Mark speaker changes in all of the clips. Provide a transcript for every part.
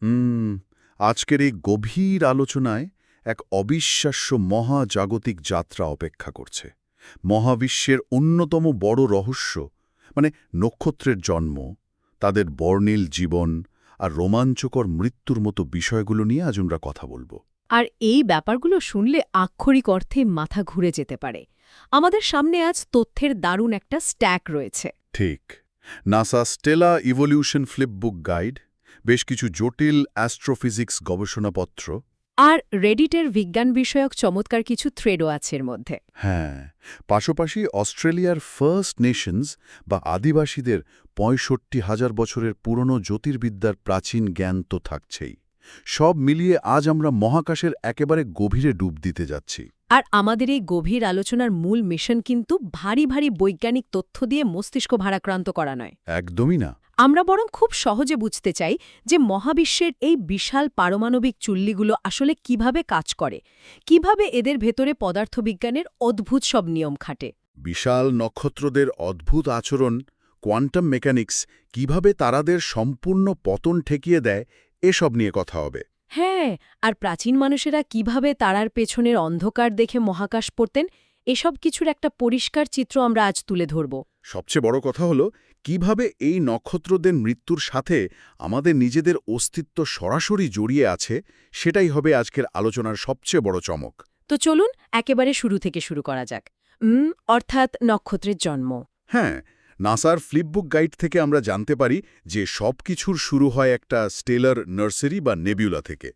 Speaker 1: হুম আজকের এই গভীর আলোচনায় এক অবিশ্বাস্য মহাজাগতিক যাত্রা অপেক্ষা করছে। মহাবিশ্বের অন্যতম বড় রহস্য মানে নক্ষত্রের জন্ম, তাদের বর্ণিল জীবন আর রোমাঞ্চকর মৃত্যুর মতো বিষয়গুলো নিয়ে আজ আমরা কথা বলবো।
Speaker 2: আর এই ব্যাপারগুলো শুনলে আক্ষরিক অর্থে মাথা ঘুরে যেতে পারে। আমাদের সামনে আজ তথ্যের দারুণ একটা স্ট্যাক রয়েছে।
Speaker 1: ঠিক, নাসা স্টেলা ইভলিউশন ফ্লিপবুক গাইড, বেশ কিছু জটিল অ্যাস্ট্রোফিজিক্স গবেষণাপত্র।
Speaker 2: আর রেডিটের বিজ্ঞান বিষয়ক চমৎকার কিছু থ্রেডও আছে এর মধ্যে।
Speaker 1: হ্যাঁ, পাশাপাশি অস্ট্রেলিয়ার ফার্স্ট নেশনস বা আদিবাসীদের ৬৫,০০০ বছরের পুরনো জ্যোতির্বিদ্যার প্রাচীন জ্ঞান তো থাকছেই। সব মিলিয়ে আজ আমরা মহাকাশের একেবারে গভীরে ডুব দিতে যাচ্ছি।
Speaker 2: আর আমাদের এই গভীর আলোচনার মূল মিশন কিন্তু ভারী ভারী বৈজ্ঞানিক তথ্য দিয়ে মস্তিষ্ক ভারাক্রান্ত করা নয়।
Speaker 1: একদমই না।
Speaker 2: আমরা বরং খুব সহজে বুঝতে চাই যে মহাবিশ্বের এই বিশাল পারমাণবিক চুল্লিগুলো আসলে কিভাবে কাজ করে, কিভাবে এদের ভেতরে পদার্থবিজ্ঞানের অদ্ভুত সব নিয়ম খাটে।
Speaker 1: বিশাল নক্ষত্রদের অদ্ভুত আচরণ, কোয়ান্টাম মেকানিক্স কিভাবে তারাদের সম্পূর্ণ পতন ঠেকিয়ে দেয়, এসব নিয়ে কথা হবে।
Speaker 2: হ্যাঁ, আর প্রাচীন মানুষেরা কিভাবে তারার পেছনের অন্ধকার দেখে মহাকাশ পড়তেন, এসব কিছুর একটা পরিষ্কার চিত্র আমরা আজ তুলে ধরব।
Speaker 1: সবচেয়ে বড় কথা হলো কিভাবে এই নক্ষত্রদের মৃত্যুর সাথে আমাদের নিজেদের অস্তিত্ব সরাসরি জড়িয়ে আছে, সেটাই হবে আজকের আলোচনার সবচেয়ে বড় চমক।
Speaker 2: তো চলুন একেবারে শুরু থেকে শুরু করা যাক। অর্থাৎ নক্ষত্রের জন্ম।
Speaker 1: হ্যাঁ, নাসার ফ্লিপবুক গাইড থেকে আমরা জানতে পারি যে সব কিছুর শুরু হয় একটা স্টেলার নার্সারি বা নেবিউলা থেকে।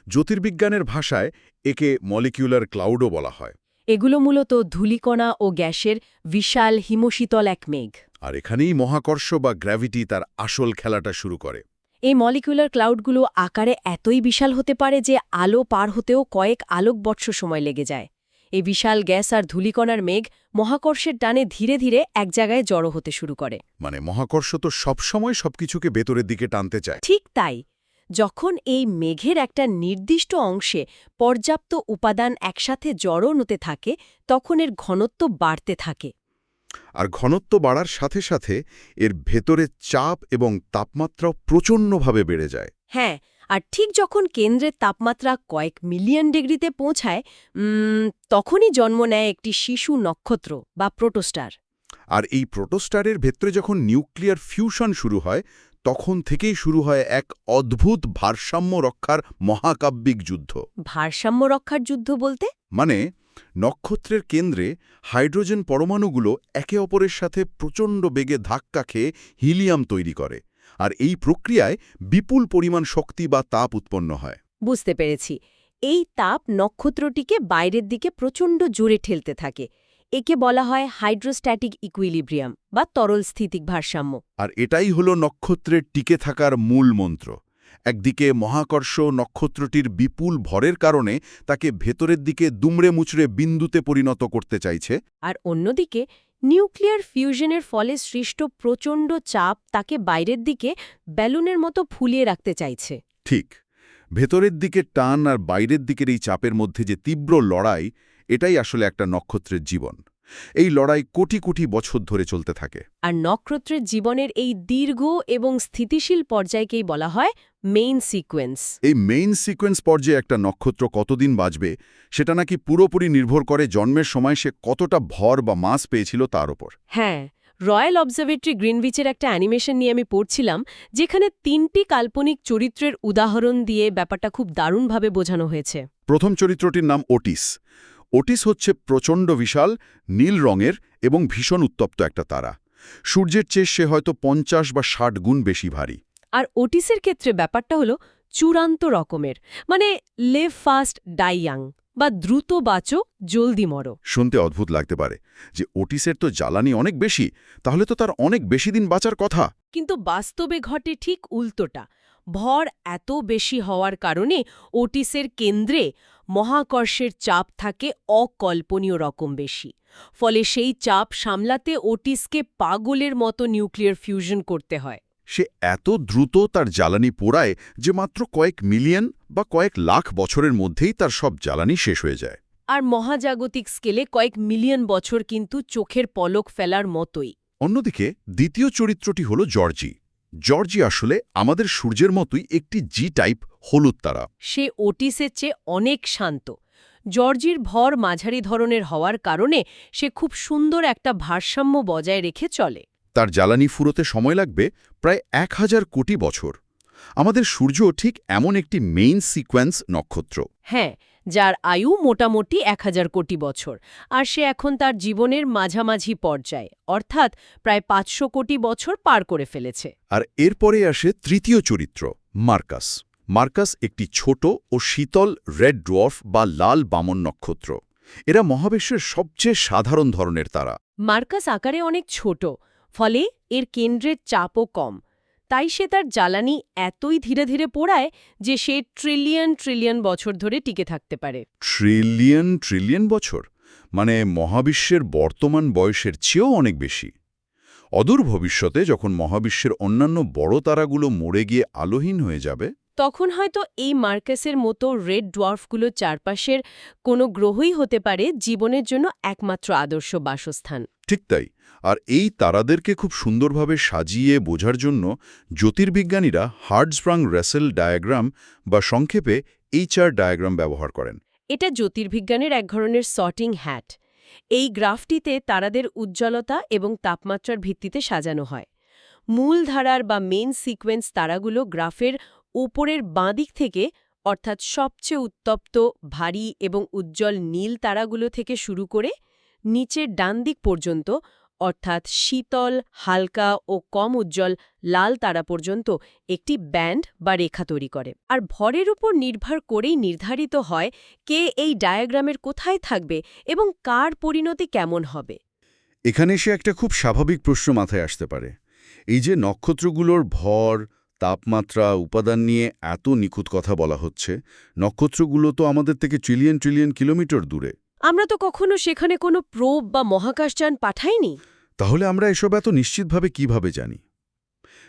Speaker 1: জ্যোতির্বিজ্ঞানের ভাষায় একে মলিকিউলার ক্লাউডও বলা হয়।
Speaker 2: এগুলো মূলত ধূলিকণা ও গ্যাসের বিশাল হিমশীতল এক মেঘ।
Speaker 1: আর এখানেই মহাকর্ষ বা গ্র্যাভিটি তার আসল খেলাটা শুরু করে।
Speaker 2: এই মলিকুলার ক্লাউডগুলো আকারে এতই বিশাল হতে পারে যে আলো পার হতেও কয়েক আলোকবর্ষ সময় লেগে যায়। এই বিশাল গ্যাস আর ধূলিকণার মেঘ মহাকর্ষের টানে ধীরে ধীরে এক জায়গায় জড়ো হতে শুরু করে।
Speaker 1: মানে মহাকর্ষ তো সবসময় সবকিছুকে ভেতরের দিকে টানতে চায়।
Speaker 2: ঠিক তাই। যখন এই মেঘের একটা নির্দিষ্ট অংশে পর্যাপ্ত উপাদান একসাথে জড়ো হতে থাকে, তখন এর ঘনত্ব বাড়তে থাকে।
Speaker 1: আর ঘনত্ব বাড়ার সাথে সাথে এর ভেতরে চাপ এবং তাপমাত্রাও প্রচণ্ডভাবে বেড়ে যায়।
Speaker 2: হ্যাঁ, আর ঠিক যখন কেন্দ্রের তাপমাত্রা কয়েক মিলিয়ন ডিগ্রিতে পৌঁছায়, তখনই জন্ম নেয় একটি শিশু নক্ষত্র বা প্রোটোস্টার।
Speaker 1: আর এই প্রোটোস্টারের ভেতরে যখন নিউক্লিয়ার ফিউশন শুরু হয়, তখন থেকেই শুরু হয় এক অদ্ভুত ভারসাম্য রক্ষার মহাকাব্যিক যুদ্ধ।
Speaker 2: ভারসাম্য রক্ষার যুদ্ধ বলতে?
Speaker 1: মানে নক্ষত্রের কেন্দ্রে হাইড্রোজেন পরমাণুগুলো একে অপরের সাথে প্রচণ্ড বেগে ধাক্কা খেয়ে হিলিয়াম তৈরি করে, আর এই প্রক্রিয়ায় বিপুল পরিমাণ শক্তি বা তাপ উৎপন্ন হয়।
Speaker 2: বুঝতে পেরেছি। এই তাপ নক্ষত্রটিকে বাইরের দিকে প্রচণ্ড জোরে ঠেলতে থাকে। একে বলা হয় হাইড্রোস্ট্যাটিক ইকুইলিব্রিয়াম বা তরল স্থিতিক ভারসাম্য।
Speaker 1: আর এটাই হলো নক্ষত্রের টিকে থাকার মূল মন্ত্র। একদিকে মহাকর্ষ নক্ষত্রটির বিপুল ভরের কারণে তাকে ভেতরের দিকে দুমড়ে মুচড়ে বিন্দুতে পরিণত করতে চাইছে,
Speaker 2: আর অন্যদিকে নিউক্লিয়ার ফিউশনের ফলে সৃষ্ট প্রচণ্ড চাপ তাকে বাইরের দিকে ব্যালুনের মতো ফুলিয়ে রাখতে চাইছে।
Speaker 1: ঠিক ভেতরের দিকে টান আর বাইরের দিকের এই চাপের মধ্যে যে তীব্র লড়াই, এটাই আসলে একটা নক্ষত্রের জীবন। এই লড়াই কোটি কোটি বছর ধরে চলতে থাকে।
Speaker 2: আর নক্ষত্রের জীবনের এই দীর্ঘ এবং স্থিতিশীল পর্যায়কেই বলা হয় মেইন সিকোয়েন্স।
Speaker 1: এই মেইন সিকোয়েন্স পর্যায়ে একটা নক্ষত্র কতদিন বাঁচবে, সেটা নাকি পুরোপুরি নির্ভর করে জন্মের সময় সে কতটা ভর বা মাস পেয়েছিল তার ওপর।
Speaker 2: হ্যাঁ, রয়্যাল অবজারভেটরি গ্রিনউইচের একটা অ্যানিমেশন নিয়ে আমি পড়ছিলাম, যেখানে ৩টি কাল্পনিক চরিত্রের উদাহরণ দিয়ে ব্যাপারটা খুব দারুণভাবে বোঝানো হয়েছে।
Speaker 1: প্রথম চরিত্রটির নাম ওটিস। ওটিস হচ্ছে প্রচণ্ড বিশাল, নীল রঙের এবং ভীষণ উত্তপ্ত একটা তারা। সূর্যের চেয়ে সে হয়তো ৫০ বা ৬০ গুণ বেশি ভারী।
Speaker 2: আর ওটিসের ক্ষেত্রে ব্যাপারটা হলো চূড়ান্ত রকমের, মানে লিভ ফাস্ট ডাই ইয়াং বা দ্রুত বাঁচো জলদি মরো।
Speaker 1: শুনতে অদ্ভুত লাগতে পারে যে ওটিসের তো জ্বালানি অনেক বেশি, তাহলে তো তার অনেক বেশি দিন বাঁচার কথা।
Speaker 2: কিন্তু বাস্তবে ঘটে ঠিক উল্টোটা। ভর এত বেশি হওয়ার কারণে ওটিসের কেন্দ্রে মহাকর্ষের চাপ থাকে অকল্পনীয় রকম বেশি। ফলে সেই চাপ সামলাতে ওটিসকে পাগলের মতো নিউক্লিয়ার ফিউশন করতে হয়।
Speaker 1: সে এত দ্রুত তার জ্বালানি পোড়ায় যে মাত্র কয়েক মিলিয়ন বা কয়েক লাখ বছরের মধ্যেই তার সব জ্বালানি শেষ হয়ে যায়।
Speaker 2: আর মহাজাগতিক স্কেলে কয়েক মিলিয়ন বছর কিন্তু চোখের পলক ফেলার মতোই।
Speaker 1: অন্যদিকে দ্বিতীয় চরিত্রটি হল জর্জি। জর্জি আসলে আমাদের সূর্যের মতোই একটি জি টাইপ হলুদ তারা।
Speaker 2: সে ওটিসের চেয়ে অনেক শান্ত। জর্জির ভর মাঝারি ধরনের হওয়ার কারণে সে খুব সুন্দর একটা ভারসাম্য বজায় রেখে চলে।
Speaker 1: তার জ্বালানি ফুরোতে সময় লাগবে প্রায় 1000 কোটি বছর। আমাদের সূর্য ঠিক এমন একটি মেইন সিকোয়েন্স নক্ষত্র।
Speaker 2: হ্যাঁ, যার আয়ু মোটামুটি 1000 কোটি বছর, আর সে এখন তার জীবনের মাঝামাঝি পর্যায়ে, অর্থাৎ প্রায় 500 কোটি বছর পার করে ফেলেছে।
Speaker 1: আর এরপরে আসে তৃতীয় চরিত্র, মার্কাস। মার্কাস একটি ছোট ও শীতল রেড ডোয়ার্ফ বা লাল বামন নক্ষত্র। এরা মহাবিশ্বের সবচেয়ে সাধারণ ধরনের তারা।
Speaker 2: মার্কাস আকারে অনেক ছোট, ফলে এর কেন্দ্রের চাপও কম। তাই সে তার জ্বালানি এতই ধীরে ধীরে পোড়ায় যে সে ট্রিলিয়ন ট্রিলিয়ন বছর ধরে টিকে থাকতে পারে।
Speaker 1: ট্রিলিয়ন ট্রিলিয়ন বছর, মানে মহাবিশ্বের বর্তমান বয়সের চেয়েও অনেক বেশি। অদূর ভবিষ্যতে যখন মহাবিশ্বের অন্যান্য বড় তারাগুলো মরে গিয়ে আলোহীন হয়ে যাবে,
Speaker 2: তখন হয়তো এই মার্কাসের মতো রেড ডোয়ার্ফগুলো চারপাশের কোনো গ্রহই হতে পারে জীবনের জন্য একমাত্র আদর্শ বাসস্থান।
Speaker 1: ঠিক তাই। আর এই তারাদেরকে খুব সুন্দরভাবে সাজিয়ে বোঝার জন্য জ্যোতির্বিজ্ঞানীরা হার্টজ-স্প্রাং-রাসেল ডায়াগ্রাম বা সংক্ষেপে HR ডায়াগ্রাম ব্যবহার করেন।
Speaker 2: এটা জ্যোতির্বিজ্ঞানের এক ধরনের সর্টিং হ্যাট। এই গ্রাফটিতে তারাদের উজ্জ্বলতা এবং তাপমাত্রার ভিত্তিতে সাজানো হয়। মূল ধারার বা মেইন সিকোয়েন্স তারাগুলো গ্রাফের উপরের বাঁদিক থেকে, অর্থাৎ সবচেয়ে উত্তপ্ত, ভারী এবং উজ্জ্বল নীল তারাগুলো থেকে শুরু করে নিচের ডান দিক পর্যন্ত, অর্থাৎ শীতল, হালকা ও কম উজ্জ্বল লাল তারা পর্যন্ত একটি ব্যান্ড বা রেখা তৈরি করে। আর ভরের উপর নির্ভর করেই নির্ধারিত হয় কে এই ডায়াগ্রামের কোথায় থাকবে এবং কার পরিণতি কেমন হবে।
Speaker 1: এখানে এসে একটা খুব স্বাভাবিক প্রশ্ন মাথায় আসতে পারে। এই যে নক্ষত্রগুলোর ভর, তাপমাত্রা, উপাদান নিয়ে এত নিখুঁত কথা বলা হচ্ছে, নক্ষত্রগুলো তো আমাদের থেকে ট্রিলিয়ন ট্রিলিয়ন কিলোমিটার দূরে।
Speaker 2: আমরা তো কখনো সেখানে কোনো প্রোব বা মহাকাশযান পাঠাইনি।
Speaker 1: তাহলে আমরা এসব এত নিশ্চিতভাবে কিভাবে জানি?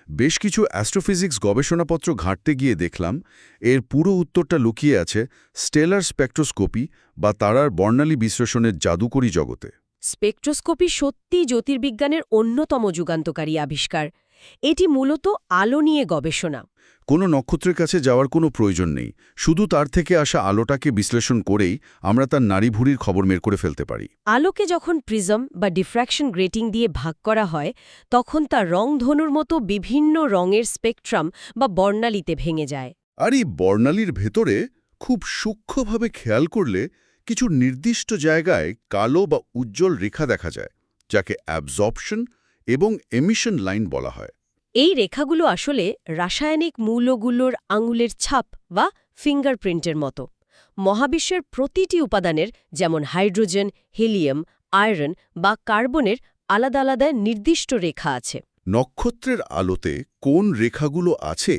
Speaker 1: বেশ কিছু অ্যাস্ট্রোফিজিক্স গবেষণাপত্র ঘাঁটতে গিয়ে দেখলাম এর পুরো উত্তরটা লুকিয়ে আছে স্টেলার স্পেকট্রোস্কোপি বা তারার বর্ণালী বিশ্লেষণের জাদুকরী জগতে।
Speaker 2: স্পেকট্রোস্কোপি সত্যি জ্যোতির্বিজ্ঞানের অন্যতম যুগান্তকারী আবিষ্কার। এটি মূলত আলো নিয়ে গবেষণা।
Speaker 1: কোনো নক্ষত্রের কাছে যাওয়ার কোনো প্রয়োজন নেই, শুধু তার থেকে আসা আলোটাকে বিশ্লেষণ করেই আমরা তার নাড়িভুড়ির খবর বের করে ফেলতে পারি।
Speaker 2: আলোকে যখন প্রিজম বা ডিফ্র্যাকশন গ্রেটিং দিয়ে ভাগ করা হয়, তখন তা রংধনুর মতো বিভিন্ন রঙের স্পেকট্রাম বা বর্ণালীতে ভেঙে যায়।
Speaker 1: আর এই বর্ণালীর ভেতরে খুব সূক্ষ্মভাবে খেয়াল করলে কিছু নির্দিষ্ট জায়গায় কালো বা উজ্জ্বল রেখা দেখা যায়, যাকে অ্যাবজর্পশন এবং এমিশন লাইন বলা হয়।
Speaker 2: এই রেখাগুলো আসলে রাসায়নিক মৌলগুলোর আঙুলের ছাপ বা ফিঙ্গারপ্রিন্টের মতো। মহাবিশ্বের প্রতিটি উপাদানের, যেমন হাইড্রোজেন, হিলিয়াম, আয়রন বা কার্বনের আলাদা আলাদা নির্দিষ্ট রেখা আছে।
Speaker 1: নক্ষত্রের আলোতে কোন রেখাগুলো আছে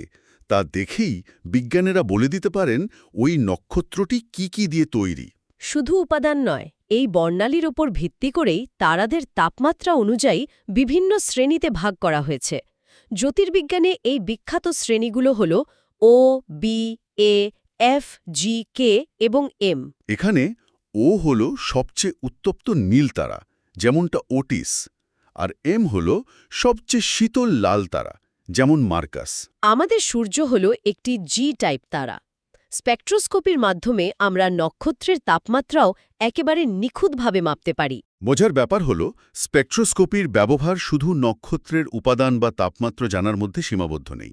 Speaker 1: তা দেখেই বিজ্ঞানীরা বলে দিতে পারেন ওই নক্ষত্রটি কি কি দিয়ে তৈরি।
Speaker 2: শুধু উপাদান নয়, এই বর্ণালীর ওপর ভিত্তি করেই তারাদের তাপমাত্রা অনুযায়ী বিভিন্ন শ্রেণীতে ভাগ করা হয়েছে। জ্যোতির্বিজ্ঞানে এই বিখ্যাত শ্রেণীগুলো হল ও, বি, এ, এফ, জি, কে এবং এম।
Speaker 1: এখানে ও হল সবচেয়ে উত্তপ্ত নীল তারা, যেমনটা ওটিস, আর এম হল সবচেয়ে শীতল লাল তারা, যেমন মার্কাস।
Speaker 2: আমাদের সূর্য হল একটি জি টাইপ তারা। স্পেকট্রোস্কোপির মাধ্যমে আমরা নক্ষত্রের তাপমাত্রাও একেবারে নিখুঁতভাবে মাপতে পারি।
Speaker 1: বোঝার ব্যাপার হল স্পেকট্রোস্কোপির ব্যবহার শুধু নক্ষত্রের উপাদান বা তাপমাত্রা জানার মধ্যে সীমাবদ্ধ নেই।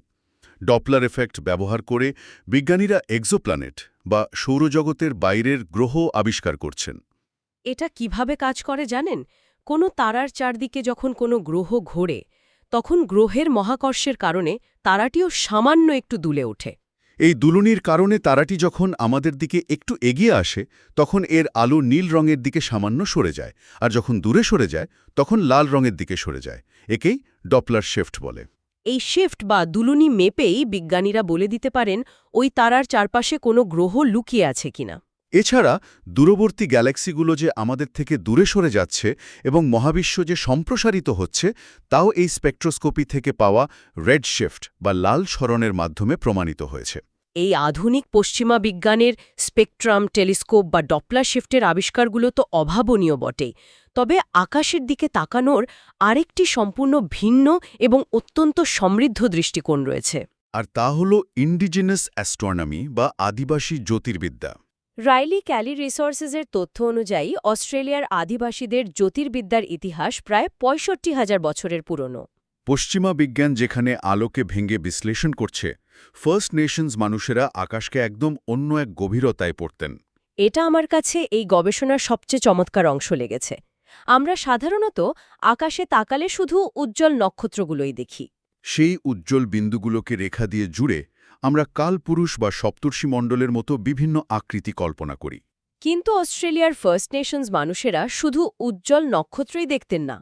Speaker 1: ডপলার এফেক্ট ব্যবহার করে বিজ্ঞানীরা এক্সোপ্ল্যানেট বা সৌরজগতের বাইরের গ্রহ আবিষ্কার করছেন।
Speaker 2: এটা কিভাবে কাজ করে জানেন? কোনো তারার চারদিকে যখন কোনো গ্রহ ঘোরে, তখন গ্রহের মহাকর্ষের কারণে তারাটিও সামান্য একটু দুলে ওঠে।
Speaker 1: এই দুলুনির কারণে তারাটি যখন আমাদের দিকে একটু এগিয়ে আসে, তখন এর আলো নীল রঙের দিকে সামান্য সরে যায়, আর যখন দূরে সরে যায় তখন লাল রঙের দিকে সরে যায়। একেই ডপলার শিফট বলে।
Speaker 2: এই শিফট বা দুলুনি মেপেই বিজ্ঞানীরা বলে দিতে পারেন ওই তারার চারপাশে কোনো গ্রহ লুকিয়ে আছে কিনা।
Speaker 1: এছাড়া দূরবর্তী গ্যালাক্সিগুলো যে আমাদের থেকে দূরে সরে যাচ্ছে এবং মহাবিশ্ব যে সম্প্রসারিত হচ্ছে, তাও এই স্পেকট্রোস্কোপি থেকে পাওয়া রেড শিফট বা লাল সরণের মাধ্যমে প্রমাণিত হয়েছে।
Speaker 2: এই আধুনিক পশ্চিমা বিজ্ঞানের স্পেকট্রাম, টেলিস্কোপ বা ডপলার শিফটের আবিষ্কারগুলো তো অভাবনীয় বটে। তবে আকাশের দিকে তাকানোর আরেকটি সম্পূর্ণ ভিন্ন এবং অত্যন্ত সমৃদ্ধ দৃষ্টিকোণ রয়েছে।
Speaker 1: আর তা হল ইন্ডিজিনাস অ্যাস্ট্রোনমি বা আদিবাসী জ্যোতির্বিদ্যা।
Speaker 2: রাইলি ক্যালি রিসোর্সেসের তথ্য অনুযায়ী অস্ট্রেলিয়ার আদিবাসীদের জ্যোতির্বিদ্যার ইতিহাস প্রায় ৬৫,০০০ বছরের পুরনো।
Speaker 1: পশ্চিমা বিজ্ঞান যেখানে আলোকে ভেঙে বিশ্লেষণ করছে, ফার্স্ট নেশনস মানুষেরা আকাশকে একদম অন্য এক গভীরতায় পড়তেন।
Speaker 2: এটা আমার কাছে এই গবেষণার সবচেয়ে চমৎকার অংশ লেগেছে। আমরা সাধারণত আকাশে তাকালে শুধু উজ্জ্বল নক্ষত্রগুলোই দেখি।
Speaker 1: সেই উজ্জ্বল বিন্দুগুলোকে রেখা দিয়ে জুড়ে আমরা কালপুরুষ বা সপ্তর্ষিমণ্ডলের মতো বিভিন্ন আকৃতি কল্পনা করি।
Speaker 2: কিন্তু অস্ট্রেলিয়ার ফার্স্ট নেশনস মানুষেরা শুধু উজ্জ্বল নক্ষত্রই দেখতেন না,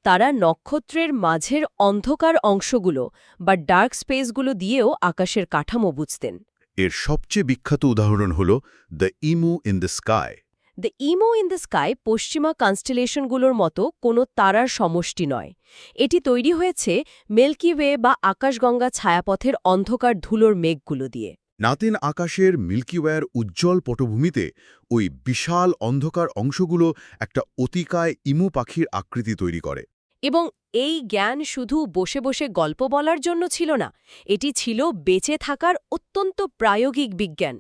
Speaker 2: তারা নক্ষত্রের মাঝের অন্ধকার অংশগুলো বা ডার্ক স্পেসগুলো দিয়েও আকাশের কাঠামো বুঝতেন।
Speaker 1: এর সবচেয়ে বিখ্যাত উদাহরণ হল দ্য ইমু in the sky.
Speaker 2: The imo in the sky পশ্চিমা কনস্টেলেশনগুলোর মতো কোনো তারার সমষ্টি নয়। এটি তৈরি হয়েছে মিল্কি ওয়ে বা আকাশগঙ্গা ছায়াপথের অন্ধকার ধুলোর মেঘগুলো দিয়ে।
Speaker 1: নাতিন আকাশের মিল্কি ওয়ের উজ্জ্বল পটভূমিতে ওই বিশাল অন্ধকার অংশগুলো একটা অতিকায় ইমু পাখির আকৃতি তৈরি করে।
Speaker 2: এবং এই জ্ঞান শুধু বসে বসে গল্প বলার জন্য ছিল না, এটি ছিল বেঁচে থাকার অত্যন্ত প্রায়োগিক বিজ্ঞান।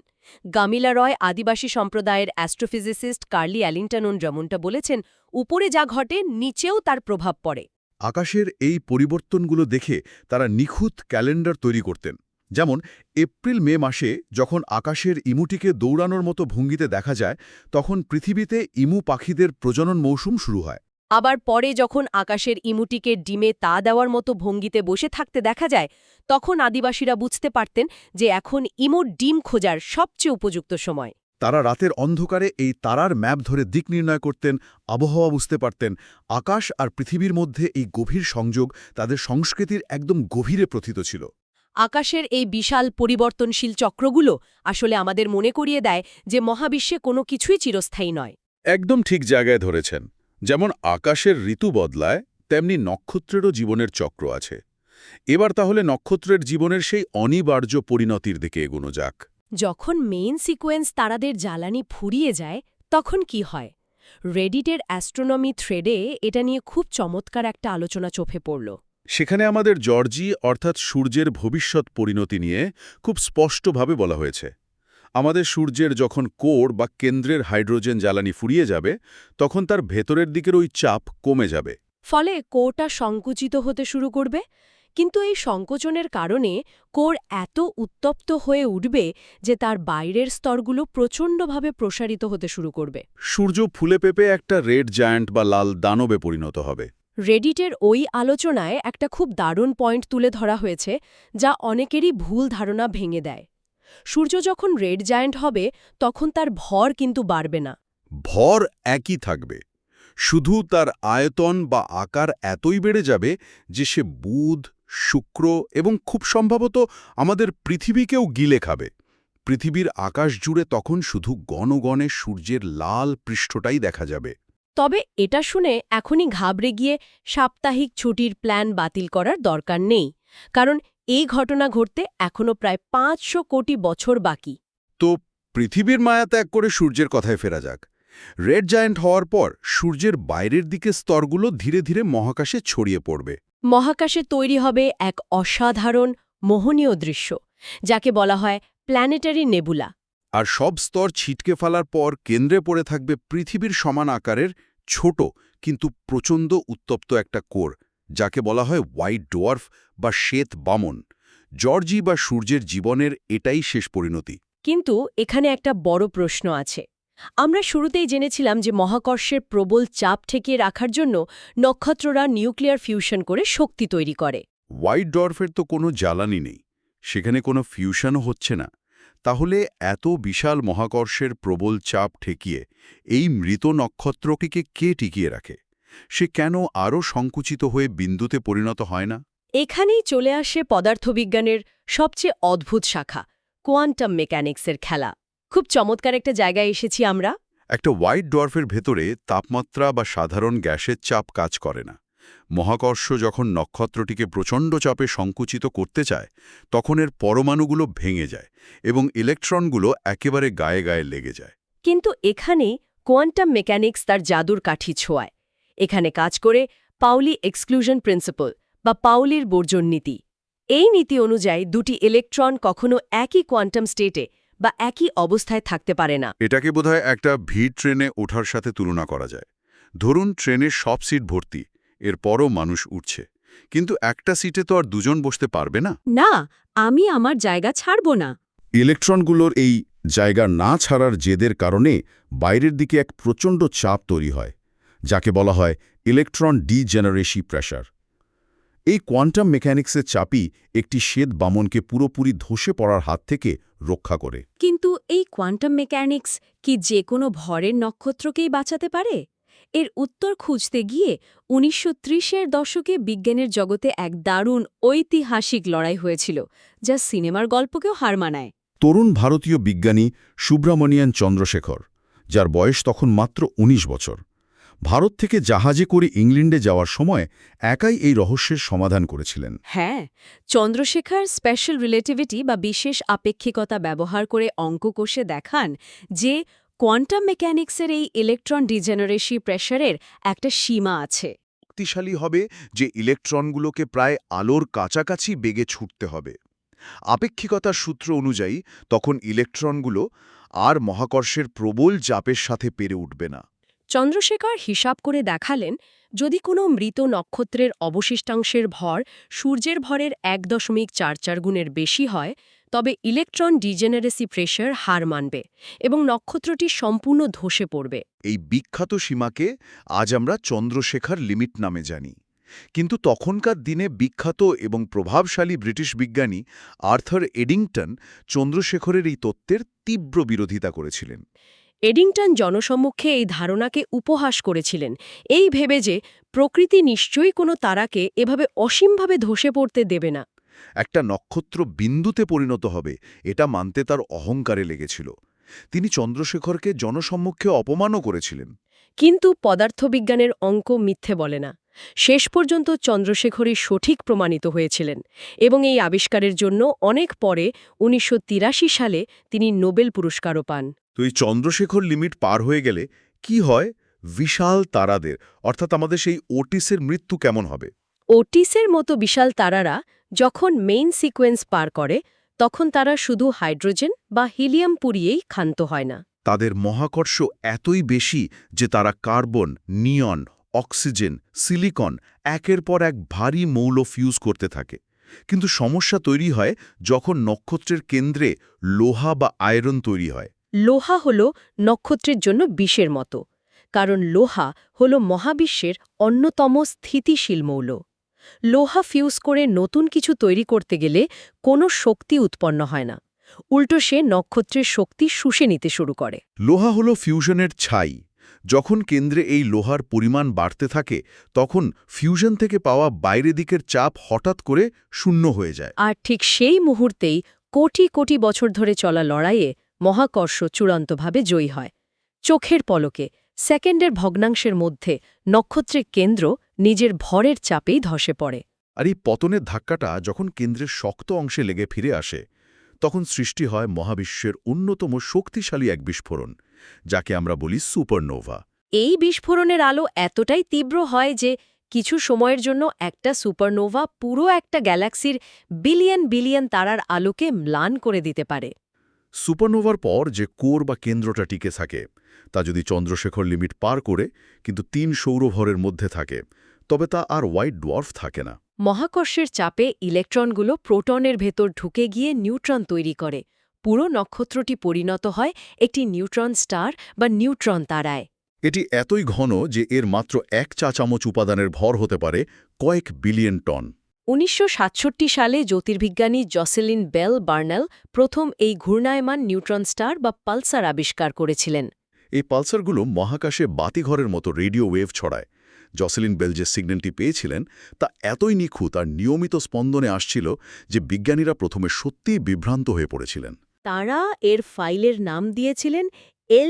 Speaker 2: গামিলা রয় আদিবাসী সম্প্রদায়ের অ্যাস্ট্রোফিজিসিস্ট কার্লি অ্যালিংটন যেমনটা বলেছেন, উপরে যা ঘটে নিচেও তার প্রভাব পড়ে।
Speaker 1: আকাশের এই পরিবর্তনগুলো দেখে তারা নিখুঁত ক্যালেন্ডার তৈরি করতেন। যেমন এপ্রিল-মে মাসে যখন আকাশের ইমুটিকে দৌড়ানোর মতো ভঙ্গিতে দেখা যায়, তখন পৃথিবীতে ইমু পাখিদের প্রজনন মৌসুম শুরু হয়।
Speaker 2: আবার পরে যখন আকাশের ইমুটিকে ডিমে তা দেওয়ার মতো ভঙ্গিতে বসে থাকতে দেখা যায়, তখন আদিবাসীরা বুঝতে পারতেন যে এখন ইমুর ডিম খোঁজার সবচেয়ে উপযুক্ত সময়।
Speaker 1: তারা রাতের অন্ধকারে এই তারার ম্যাপ ধরে দিক নির্ণয় করতেন, আবহাওয়া বুঝতে পারতেন। আকাশ আর পৃথিবীর মধ্যে এই গভীর সংযোগ তাদের সংস্কৃতির একদম গভীরে প্রথিত ছিল।
Speaker 2: আকাশের এই বিশাল পরিবর্তনশীল চক্রগুলো আসলে আমাদের মনে করিয়ে দেয় যে মহাবিশ্বে কোনো কিছুই চিরস্থায়ী নয়।
Speaker 1: একদম ঠিক জায়গায় ধরেছেন। যেমন আকাশের ঋতু বদলায়, তেমনি নক্ষত্রেরও জীবনের চক্র আছে। এবার তাহলে নক্ষত্রের জীবনের সেই অনিবার্য পরিণতির দিকে এগোনো যাক।
Speaker 2: যখন মেইন সিকোয়েন্স তারাদের জ্বালানি ফুরিয়ে যায়, তখন কি হয়? রেডিটের অ্যাস্ট্রোনমি থ্রেডে এটা নিয়ে খুব চমৎকার একটা আলোচনা চোখে পড়ল।
Speaker 1: সেখানে আমাদের জর্জি অর্থাৎ সূর্যের ভবিষ্যৎ পরিণতি নিয়ে খুব স্পষ্টভাবে বলা হয়েছে। আমাদের সূর্যের যখন কোর বা কেন্দ্রের হাইড্রোজেন জ্বালানি ফুরিয়ে যাবে, তখন তার ভেতরের দিকের ওই চাপ কমে যাবে।
Speaker 2: ফলে কোরটা সংকুচিত হতে শুরু করবে। কিন্তু এই সংকোচনের কারণে কোর এত উত্তপ্ত হয়ে উঠবে যে তার বাইরের স্তরগুলো প্রচণ্ডভাবে প্রসারিত হতে শুরু করবে।
Speaker 1: সূর্য ফুলে পেঁপে একটা রেড জায়ান্ট বা লাল দানবে পরিণত হবে।
Speaker 2: রেডিটের ওই আলোচনায় একটা খুব দারুণ পয়েন্ট তুলে ধরা হয়েছে, যা অনেকেরই ভুল ধারণা ভেঙে দেয়। সূর্য যখন রেড জায়ান্ট হবে, তখন তার ভর কিন্তু বাড়বে না।
Speaker 1: ভর একই থাকবে, শুধু তার আয়তন বা আকার এতই বেড়ে যাবে যে সে বুধ, শুক্র এবং খুব সম্ভবত আমাদের পৃথিবীকেও গিলে খাবে। পৃথিবীর আকাশ জুড়ে তখন শুধু গণগণে সূর্যের লাল পৃষ্ঠটাই দেখা যাবে।
Speaker 2: তবে এটা শুনে এখনই ঘাবড়ে গিয়ে সাপ্তাহিক ছুটির প্ল্যান বাতিল করার দরকার নেই, কারণ এই ঘটনা ঘটতে এখনও প্রায় ৫০০ কোটি বছর বাকি।
Speaker 1: তো পৃথিবীর মায়া ত্যাগ করে সূর্যের কথায় ফেরা যাক। রেড জায়ান্ট হওয়ার পর সূর্যের বাইরের দিকে স্তরগুলো ধীরে ধীরে মহাকাশে ছড়িয়ে পড়বে।
Speaker 2: মহাকাশে তৈরি হবে এক অসাধারণ মোহনীয় দৃশ্য, যাকে বলা হয় প্ল্যানেটারি নেবুলা।
Speaker 1: আর সব স্তর ছিটকে ফেলার পর কেন্দ্রে পড়ে থাকবে পৃথিবীর সমান আকারের ছোট কিন্তু প্রচণ্ড উত্তপ্ত একটা কোর, যাকে বলা হয় হোয়াইট ডোয়ার্ফ বা শ্বেত বামন। জর্জি বা সূর্যের জীবনের এটাই শেষ পরিণতি।
Speaker 2: কিন্তু এখানে একটা বড় প্রশ্ন আছে। আমরা শুরুতেই জেনেছিলাম যে মহাকর্ষের প্রবল চাপ ঠেকিয়ে রাখার জন্য নক্ষত্ররা নিউক্লিয়ার ফিউশন করে শক্তি তৈরি করে।
Speaker 1: হোয়াইট ডোয়ার্ফের তো কোনো জ্বালানি নেই, সেখানে কোনো ফিউশনও হচ্ছে না। তাহলে এত বিশাল মহাকর্ষের প্রবল চাপ ঠেকিয়ে এই মৃত নক্ষত্রকে কে টিকিয়ে রাখে? সে কেন আরও সংকুচিত হয়ে বিন্দুতে পরিণত হয় না?
Speaker 2: এখানেই চলে আসে পদার্থবিজ্ঞানের সবচেয়ে অদ্ভুত শাখা, কোয়ান্টাম মেকানিক্সের খেলা। খুব চমৎকার একটা জায়গায় এসেছি আমরা।
Speaker 1: একটা হোয়াইট ডোয়ার্ফের ভেতরে তাপমাত্রা বা সাধারণ গ্যাসের চাপ কাজ করে না। মহাকর্ষ যখন নক্ষত্রটিকে প্রচণ্ড চাপে সংকুচিত করতে চায়, তখন এর পরমাণুগুলো ভেঙে যায় এবং ইলেকট্রনগুলো একেবারে গায়ে গায়ে লেগে যায়।
Speaker 2: কিন্তু এখানে কোয়ান্টাম মেকানিক্স তার জাদুর কাঠি ছোঁয়ায়। এখানে কাজ করে পাউলি এক্সক্লুশন প্রিন্সিপাল বা পাউলির বর্জন নীতি। এই নীতি অনুযায়ী দুটি ইলেকট্রন কখনো একই কোয়ান্টাম স্টেটে বা একই অবস্থায় থাকতে পারে না।
Speaker 1: এটাকে বোধহয় একটা ভিড় ট্রেনে ওঠার সাথে তুলনা করা যায়। ধরুন ট্রেনের সব সিট ভর্তি, এরপরও মানুষ উঠছে, কিন্তু একটা সিটে তো আর দুজন বসতে পারবে না।
Speaker 2: না, আমি আমার জায়গা ছাড়ব না।
Speaker 1: ইলেকট্রনগুলোর এই জায়গা না ছাড়ার জেদের কারণে বাইরের দিকে এক প্রচণ্ড চাপ তৈরি হয়, যাকে বলা হয় ইলেকট্রন ডিজেনারেসি প্রেসার। এই কোয়ান্টাম মেকানিক্সের চাপই একটি শ্বেত বামনকে পুরোপুরি ধসে পড়ার হাত থেকে রক্ষা করে।
Speaker 2: কিন্তু এই কোয়ান্টাম মেকানিক্স কি যে কোনো ভরের নক্ষত্রকেই বাঁচাতে পারে? এর উত্তর খুঁজতে গিয়ে ১৯৩০-এর দশকে বিজ্ঞানের জগতে এক দারুণ ঐতিহাসিক লড়াই হয়েছিল, যা সিনেমার গল্পকেও হার মানায়।
Speaker 1: তরুণ ভারতীয় বিজ্ঞানী সুব্রমণিয়ান চন্দ্রশেখর, যার বয়স তখন মাত্র ১৯ বছর, ভারত থেকে জাহাজে করে ইংল্যান্ডে যাওয়ার সময় একাই এই রহস্যের সমাধান করেছিলেন।
Speaker 2: হ্যাঁ, চন্দ্রশেখর স্পেশাল রিলেটিভিটি বা বিশেষ আপেক্ষিকতা ব্যবহার করে অঙ্ক কষে দেখান যে কোয়ান্টাম মেকানিক্সের এই ইলেকট্রন ডিজেনারেসি প্রেসারের একটা সীমা আছে।
Speaker 3: শক্তিশালী হবে যে ইলেকট্রনগুলোকে প্রায় আলোর কাছাকাছি বেগে ছুটতে হবে। আপেক্ষিকতার সূত্র অনুযায়ী তখন ইলেকট্রনগুলো আর মহাকর্ষের প্রবল চাপের সাথে পেরে উঠবে না।
Speaker 2: চন্দ্রশেখর হিসাব করে দেখালেন, যদি কোনো মৃত নক্ষত্রের অবশিষ্টাংশের ভর সূর্যের ভরের ১.৪৪ গুণের বেশি হয়, তবে ইলেকট্রন ডিজেনারেসি প্রেসার হার মানবে এবং নক্ষত্রটি সম্পূর্ণ ধসে পড়বে।
Speaker 3: এই বিখ্যাত সীমাকে আজ আমরা চন্দ্রশেখর লিমিট নামে জানি। কিন্তু তখনকার দিনে বিখ্যাত এবং প্রভাবশালী ব্রিটিশ বিজ্ঞানী আর্থার এডিংটন চন্দ্রশেখরের এই তত্ত্বের তীব্র বিরোধিতা করেছিলেন।
Speaker 2: এডিংটন জনসম্মুখে এই ধারণাকে উপহাস করেছিলেন, এই ভেবে যে প্রকৃতি নিশ্চয়ই কোনো তারাকে এভাবে অসীমভাবে ধসে পড়তে দেবে না।
Speaker 3: একটা নক্ষত্র বিন্দুতে পরিণত হবে, এটা মানতে তার অহংকারে লেগেছিল। তিনি চন্দ্রশেখরকে জনসম্মুখে অপমানও করেছিলেন।
Speaker 2: কিন্তু পদার্থবিজ্ঞানের অঙ্ক মিথ্যে বলে না। শেষ পর্যন্ত চন্দ্রশেখরই সঠিক প্রমাণিত হয়েছিলেন এবং এই আবিষ্কারের জন্য অনেক পরে ১৯৮৩ সালে তিনি নোবেল পুরস্কারও পান।
Speaker 3: তো এই চন্দ্রশেখর লিমিট পার হয়ে গেলে কি হয় বিশাল তারাদের, অর্থাৎ আমাদের সেই ওটিসের মৃত্যু কেমন হবে?
Speaker 2: ওটিসের মতো বিশাল তারারা যখন মেইন সিকোয়েন্স পার করে, তখন তারা শুধু হাইড্রোজেন বা হিলিয়াম পুড়িয়েই ক্ষান্ত হয় না।
Speaker 3: তাদের মহাকর্ষ এতই বেশি যে তারা কার্বন, নিয়ন, অক্সিজেন, সিলিকন একের পর এক ভারী মৌল ফিউজ করতে থাকে। কিন্তু সমস্যা তৈরি হয় যখন নক্ষত্রের কেন্দ্রে লোহা বা আয়রন তৈরি হয়।
Speaker 2: লোহা হল নক্ষত্রের জন্য বিষের মতো, কারণ লোহা হল মহাবিশ্বের অন্যতম স্থিতিশীল মৌল। লোহা ফিউজ করে নতুন কিছু তৈরি করতে গেলে কোনো শক্তি উৎপন্ন হয় না, উল্টো সে নক্ষত্রের শক্তি শুষে নিতে শুরু করে।
Speaker 3: লোহা হলো ফিউশনের ছাই। যখন কেন্দ্রে এই লোহার পরিমাণ বাড়তে থাকে, তখন ফিউশন থেকে পাওয়া বাইরে দিকের চাপ হঠাৎ করে শূন্য হয়ে যায়।
Speaker 2: আর ঠিক সেই মুহূর্তেই কোটি কোটি বছর ধরে চলা লড়াইয়ে মহাকর্ষ চূড়ান্তভাবে জয়ী হয়। চোখের পলকে, সেকেন্ডের ভগ্নাংশের মধ্যে নক্ষত্রের কেন্দ্র নিজের ভরের চাপেই ধসে পড়ে।
Speaker 3: আর এই পতনের ধাক্কাটা যখন কেন্দ্রের শক্ত অংশে লেগে ফিরে আসে, তখন সৃষ্টি হয় মহাবিশ্বের অন্যতম শক্তিশালী এক বিস্ফোরণ, যাকে আমরা বলি সুপারনোভা।
Speaker 2: এই বিস্ফোরণের আলো এতটাই তীব্র হয় যে কিছু সময়ের জন্য একটা সুপারনোভা পুরো একটা গ্যালাক্সির বিলিয়ন বিলিয়ন তারার আলোকে ম্লান করে দিতে পারে।
Speaker 3: সুপারনোভার পর যে কোর বা কেন্দ্রটা টিকে থাকে, তা যদি চন্দ্রশেখর লিমিট পার করে কিন্তু ৩ সৌরভরের মধ্যে থাকে, তবে তা আর হোয়াইট ডোয়ার্ফ থাকে না।
Speaker 2: মহাকর্ষের চাপে ইলেকট্রনগুলো প্রোটনের ভেতর ঢুকে গিয়ে নিউট্রন তৈরি করে। পুরো নক্ষত্রটি পরিণত হয় একটি নিউট্রন স্টার বা নিউট্রন তারায়।
Speaker 3: এটি এতই ঘন যে এর মাত্র ১ চা চামচ উপাদানের ভর হতে পারে কয়েক বিলিয়ন টন।
Speaker 2: ১৯৬৭ সালে জ্যোতির্বিজ্ঞানী জসেলিন বেল বার্নেল প্রথম এই ঘূর্ণায়মান নিউট্রন স্টার বা পালসার আবিষ্কার করেছিলেন।
Speaker 3: এই পালসারগুলো মহাকাশে বাতিঘরের মতো রেডিও ওয়েভ ছড়ায়। জসেলিন বেল যে সিগন্যালটি পেয়েছিলেন তা এতই নিখুঁত আর নিয়মিত স্পন্দনে আসছিল যে বিজ্ঞানীরা প্রথমে সত্যিই বিভ্রান্ত হয়ে পড়েছিলেন।
Speaker 2: তারা এর ফাইলের নাম দিয়েছিলেন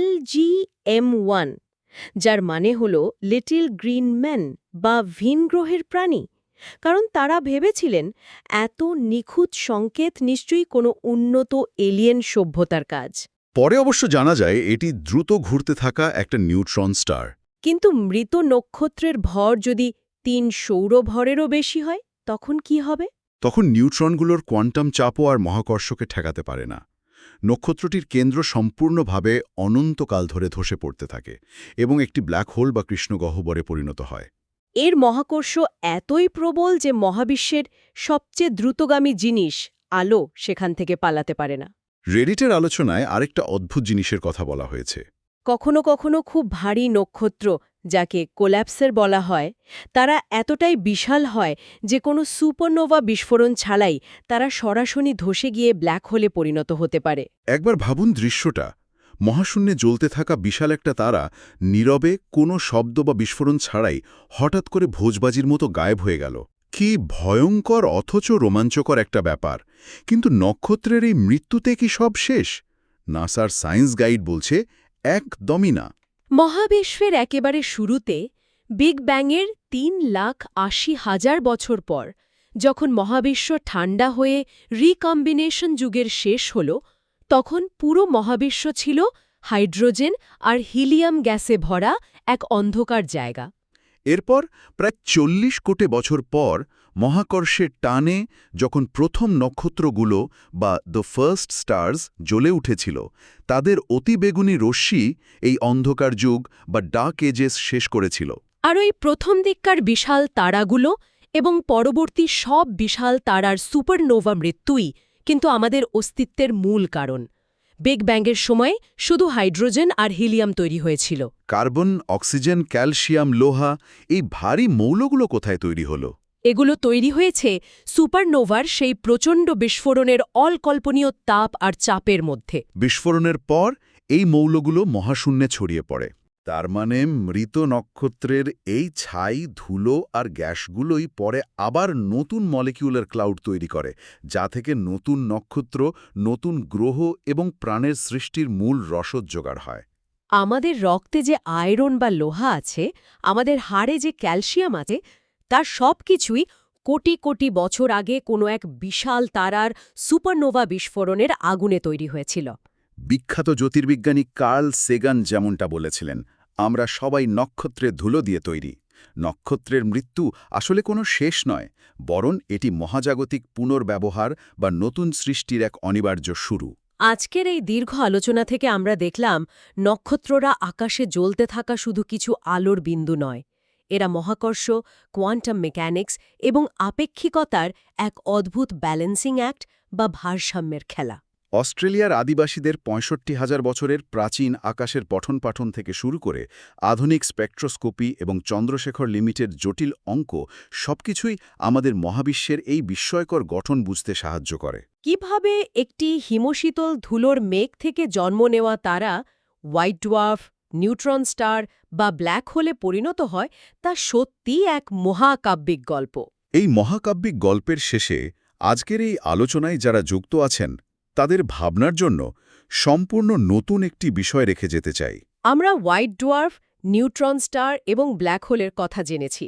Speaker 2: LGM1, যার মানে হল লিটল গ্রিন ম্যান বা ভিনগ্রহের প্রাণী, কারণ তারা ভেবেছিলেন এত নিখুঁত সংকেত নিশ্চয়ই কোনো উন্নত এলিয়েন সভ্যতার কাজ।
Speaker 3: পরে অবশ্য জানা যায় এটি দ্রুত ঘুরতে থাকা একটা নিউট্রন স্টার।
Speaker 2: কিন্তু মৃত নক্ষত্রের ভর যদি 3 সৌরভরেরও বেশি হয় তখন কি হবে?
Speaker 1: তখন নিউট্রনগুলোর কোয়ান্টাম চাপও আর মহাকর্ষকে ঠেকাতে পারে না। নক্ষত্রটির কেন্দ্র সম্পূর্ণভাবে অনন্তকাল ধরে ধসে পড়তে থাকে এবং একটি ব্ল্যাক হোল বা কৃষ্ণগহ্বরে পরিণত হয়।
Speaker 2: এর মহাকর্ষ এতই প্রবল যে মহাবিশ্বের সবচেয়ে দ্রুতগামী জিনিস আলো সেখান থেকে পালাতে পারে না।
Speaker 1: রেডিটের আলোচনায় আরেকটা অদ্ভুত জিনিসের কথা বলা হয়েছে।
Speaker 2: কখনো কখনো খুব ভারী নক্ষত্র, যাকে কোল্যাপসার বলা হয়, তারা এতটাই বিশাল হয় যে কোনো সুপারনোভা বিস্ফোরণ ছাড়াই তারা সরাসরি ধসে গিয়ে ব্ল্যাক হোলে পরিণত হতে পারে।
Speaker 1: একবার ভাবুন দৃশ্যটা, মহাশূন্যে জ্বলতে থাকা বিশাল একটা তারা নীরবে কোনো শব্দ বা বিস্ফোরণ ছাড়াই হঠাৎ করে ভোজবাজির মতো গায়েব হয়ে গেল। কি ভয়ঙ্কর অথচ রোমাঞ্চকর একটা ব্যাপার। কিন্তু নক্ষত্রের এই মৃত্যুতে কি সব শেষ? নাসার সায়েন্স গাইড বলছে একদমই না।
Speaker 2: মহাবিশ্বের একেবারে শুরুতে বিগ ব্যাংয়ের 3,80,000 বছর পর যখন মহাবিশ্ব ঠান্ডা হয়ে রিকম্বিনেশন যুগের শেষ হল, তখন পুরো মহাবিশ্ব ছিল হাইড্রোজেন আর হিলিয়াম গ্যাসে ভরা এক অন্ধকার জায়গা।
Speaker 1: এরপর প্রায় 40 কোটি বছর পর মহাকর্ষের টানে যখন প্রথম নক্ষত্রগুলো বা দ্য ফার্স্ট স্টার্স জ্বলে উঠেছিল, তাদের অতিবেগুনি রশ্মি এই অন্ধকার যুগ বা ডার্ক এজেস শেষ করেছিল।
Speaker 2: আর ওই প্রথম দিককার বিশাল তারাগুলো এবং পরবর্তী সব বিশাল তারার সুপারনোভা মৃত্যুই কিন্তু আমাদের অস্তিত্বের মূল কারণ। বিগ ব্যাংয়ের সময় শুধু হাইড্রোজেন আর হিলিয়াম তৈরি হয়েছিল।
Speaker 1: কার্বন, অক্সিজেন, ক্যালসিয়াম, লোহা, এই ভারী মৌলগুলো কোথায় তৈরি হলো?
Speaker 2: এগুলো তৈরি হয়েছে সুপারনোভার সেই প্রচণ্ড বিস্ফোরণের অকল্পনীয় তাপ আর চাপের মধ্যে।
Speaker 1: বিস্ফোরণের পর এই মৌলগুলো মহাশূন্যে ছড়িয়ে পড়ে। তার মানে মৃত নক্ষত্রের এই ছাই, ধুলো আর গ্যাসগুলোই পরে আবার নতুন মলিকিউলার ক্লাউড তৈরি করে, যা থেকে নতুন নক্ষত্র, নতুন গ্রহ এবং প্রাণের সৃষ্টির মূল রসদ জোগাড় হয়।
Speaker 2: আমাদের রক্তে যে আয়রন বা লোহা আছে, আমাদের হাড়ে যে ক্যালসিয়াম আছে, তার সব কিছুই কোটি কোটি বছর আগে কোনো এক বিশাল তারার সুপারনোভা বিস্ফোরণের আগুনে তৈরি হয়েছিল।
Speaker 1: বিখ্যাত জ্যোতির্বিজ্ঞানী কার্ল সেগান যেমনটা বলেছিলেন, আমরা সবাই নক্ষত্রের ধুলো দিয়ে তৈরি। নক্ষত্রের মৃত্যু আসলে কোনো শেষ নয়, বরং এটি মহাজাগতিক পুনর্ব্যবহার বা নতুন সৃষ্টির এক অনিবার্য শুরু।
Speaker 2: আজকের এই দীর্ঘ আলোচনা থেকে আমরা দেখলাম নক্ষত্ররা আকাশে জ্বলতে থাকা শুধু কিছু আলোর বিন্দু নয়, এরা মহাকর্ষ, কোয়ান্টাম মেকানিক্স এবং আপেক্ষিকতার এক অদ্ভুত ব্যালেন্সিং অ্যাক্ট বা ভারসাম্যের খেলা।
Speaker 1: অস্ট্রেলিয়ার আদিবাসীদের ৬৫,০০০ বছরের প্রাচীন আকাশের পঠন-পাঠন থেকে শুরু করে আধুনিক স্পেকট্রোস্কোপি এবং চন্দ্রশেখর লিমিটেড জটিল অঙ্ক, সবকিছুই আমাদের মহাবিশ্বের এই বিস্ময়কর গঠন বুঝতে সাহায্য করে।
Speaker 2: কিভাবে একটি হিমশীতল ধুলোর মেঘ থেকে জন্ম নেওয়া তারা হোয়াইট ডোয়ার্ফ, নিউট্রন স্টার বা ব্ল্যাক হোলে পরিণত হয়, তা সত্যিই এক মহাকাব্যিক গল্প।
Speaker 1: এই মহাকাব্যিক গল্পের শেষে আজকের এই আলোচনায় যারা যুক্ত আছেন, তাদের ভাবনার জন্য সম্পূর্ণ নতুন একটি বিষয় রেখে যেতে চাই।
Speaker 2: আমরা হোয়াইট ডোয়ার্ফ, নিউট্রন স্টার এবং ব্ল্যাক হোলের কথা জেনেছি,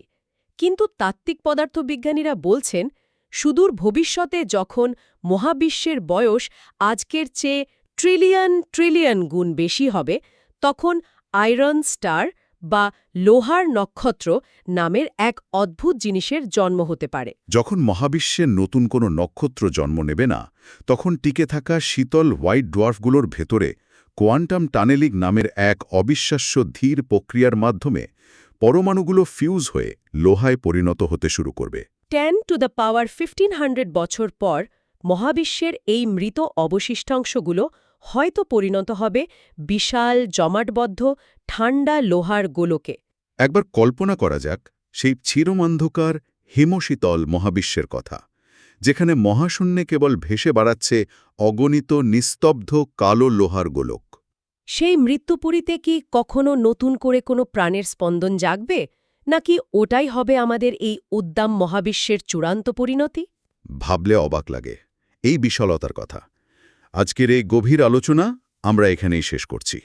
Speaker 2: কিন্তু তাত্ত্বিক পদার্থবিজ্ঞানীরা বলছেন সুদূর ভবিষ্যতে যখন মহাবিশ্বের বয়স আজকের চেয়ে ট্রিলিয়ন ট্রিলিয়ন গুণ বেশি হবে, তখন আয়রন স্টার বা লোহার নক্ষত্র নামের এক অদ্ভুত জিনিসের জন্ম হতে পারে।
Speaker 1: যখন মহাবিশ্বের নতুন কোনো নক্ষত্র জন্ম নেবে না, তখন টিকে থাকা শীতল হোয়াইট ডোয়ার্ফগুলোর ভেতরে কোয়ান্টাম টানেলিং নামের এক অবিশ্বাস্য ধীর প্রক্রিয়ার মাধ্যমে পরমাণুগুলো ফিউজ হয়ে লোহায় পরিণত হতে শুরু করবে।
Speaker 2: 10 টু দ্য পাওয়ার 1500 বছর পর মহাবিশ্বের এই মৃত অবশিষ্টাংশগুলো হয়তো পরিণত হবে বিশাল জমাটবদ্ধ ঠান্ডা লোহার গোলকে।
Speaker 1: একবার কল্পনা করা যাক সেই চিরমান্ধকার হিমশীতল মহাবিশ্বের কথা, যেখানে মহাশূন্যে কেবল ভেসে বেড়াচ্ছে অগণিত নিস্তব্ধ কালো লোহার গোলক।
Speaker 2: সেই মৃত্যুপুরীতে কি কখনো নতুন করে কোনো প্রাণের স্পন্দন জাগবে, নাকি ওটাই হবে আমাদের এই উদ্দাম মহাবিশ্বের চূড়ান্ত পরিণতি?
Speaker 1: ভাবলে অবাক লাগে এই বিশালতার কথা। আজকের এই গভীর আলোচনা আমরা এখানেই শেষ করছি।